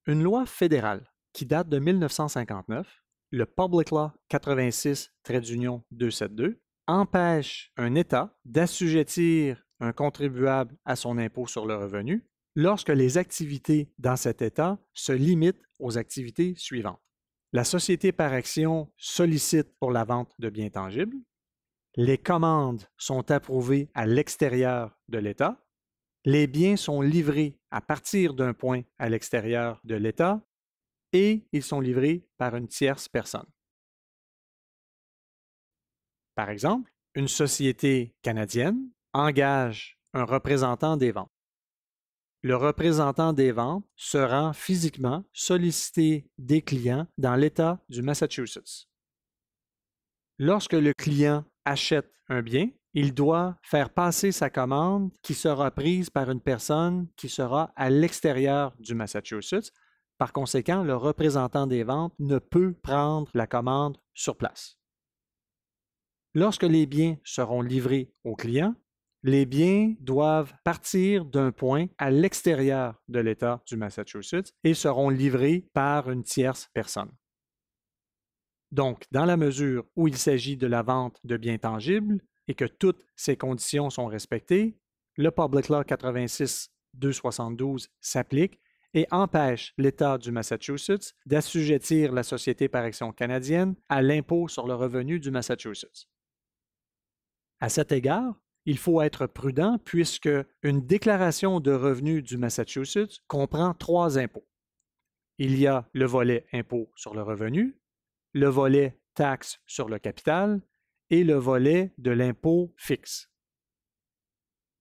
Une loi fédérale qui date de 1959, le Public Law 86-272, empêche un État d'assujettir un contribuable à son impôt sur le revenu lorsque les activités dans cet État se limitent aux activités suivantes. La société par action sollicite pour la vente de biens tangibles, les commandes sont approuvées à l'extérieur de l'État, les biens sont livrés à partir d'un point à l'extérieur de l'État et ils sont livrés par une tierce personne. Par exemple, une société canadienne engage un représentant des ventes. Le représentant des ventes se rend physiquement solliciter des clients dans l'État du Massachusetts. Lorsque le client achète un bien, il doit faire passer sa commande qui sera prise par une personne qui sera à l'extérieur du Massachusetts. Par conséquent, le représentant des ventes ne peut prendre la commande sur place. Lorsque les biens seront livrés au client, les biens doivent partir d'un point à l'extérieur de l'État du Massachusetts et seront livrés par une tierce personne. Donc, dans la mesure où il s'agit de la vente de biens tangibles et que toutes ces conditions sont respectées, le Public Law 86-272 s'applique et empêche l'État du Massachusetts d'assujettir la société par action canadienne à l'impôt sur le revenu du Massachusetts. À cet égard, il faut être prudent puisque une déclaration de revenus du Massachusetts comprend 3 impôts. Il y a le volet impôt sur le revenu, le volet taxe sur le capital et le volet de l'impôt fixe.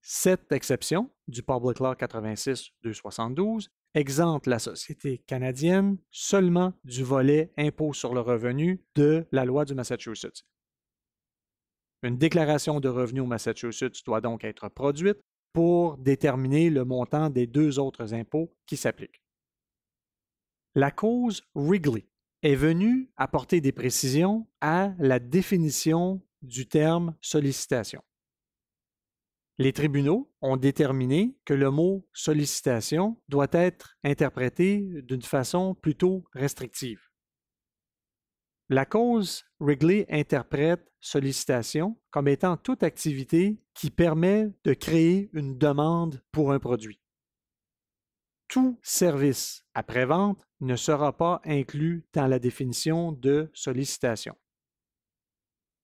Cette exception du Public Law 86-272 exempte la société canadienne seulement du volet impôt sur le revenu de la loi du Massachusetts. Une déclaration de revenus au Massachusetts doit donc être produite pour déterminer le montant des 2 autres impôts qui s'appliquent. La cause Wrigley est venue apporter des précisions à la définition du terme sollicitation. Les tribunaux ont déterminé que le mot sollicitation doit être interprété d'une façon plutôt restrictive. La cause Wrigley interprète sollicitation comme étant toute activité qui permet de créer une demande pour un produit. Tout service après-vente ne sera pas inclus dans la définition de sollicitation.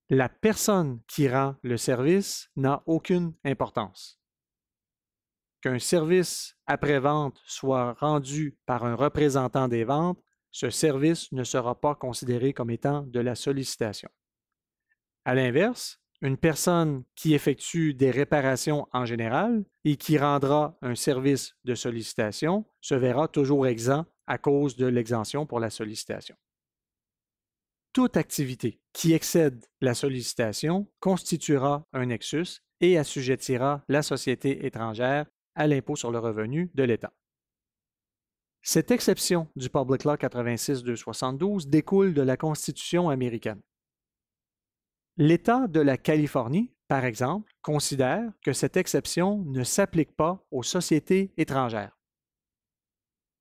La personne qui rend le service n'a aucune importance. Qu'un service après-vente soit rendu par un représentant des ventes, ce service ne sera pas considéré comme étant de la sollicitation. À l'inverse, une personne qui effectue des réparations en général et qui rendra un service de sollicitation se verra toujours exempt à cause de l'exemption pour la sollicitation. Toute activité qui excède la sollicitation constituera un nexus et assujettira la société étrangère à l'impôt sur le revenu de l'État. Cette exception du Public Law 86-272 découle de la Constitution américaine. L'État de la Californie, par exemple, considère que cette exception ne s'applique pas aux sociétés étrangères.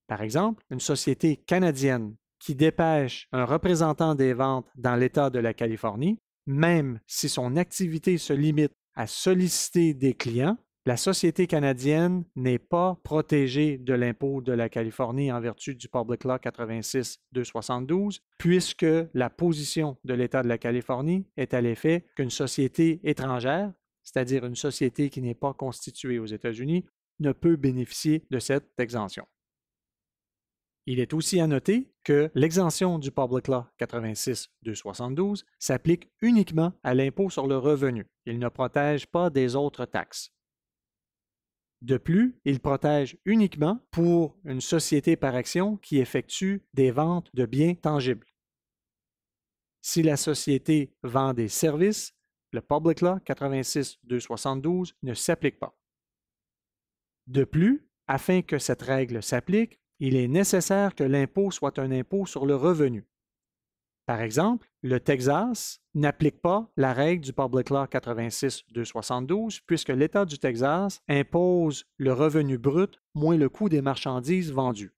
Par exemple, une société canadienne qui dépêche un représentant des ventes dans l'État de la Californie, même si son activité se limite à solliciter des clients, la société canadienne n'est pas protégée de l'impôt de la Californie en vertu du Public Law 86-272, puisque la position de l'État de la Californie est à l'effet qu'une société étrangère, c'est-à-dire une société qui n'est pas constituée aux États-Unis, ne peut bénéficier de cette exemption. Il est aussi à noter que l'exemption du Public Law 86-272 s'applique uniquement à l'impôt sur le revenu. Il ne protège pas des autres taxes. De plus, il protège uniquement pour une société par action qui effectue des ventes de biens tangibles. Si la société vend des services, le Public Law 86-272 ne s'applique pas. De plus, afin que cette règle s'applique, il est nécessaire que l'impôt soit un impôt sur le revenu. Par exemple, le Texas n'applique pas la règle du Public Law 86-272 puisque l'État du Texas impose le revenu brut moins le coût des marchandises vendues.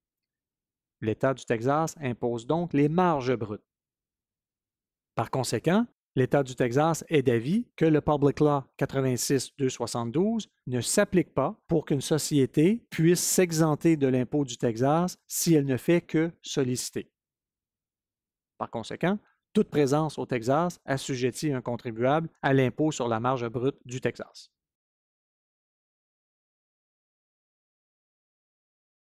L'État du Texas impose donc les marges brutes. Par conséquent, l'État du Texas est d'avis que le Public Law 86-272 ne s'applique pas pour qu'une société puisse s'exenter de l'impôt du Texas si elle ne fait que solliciter. Par conséquent, toute présence au Texas assujettit un contribuable à l'impôt sur la marge brute du Texas.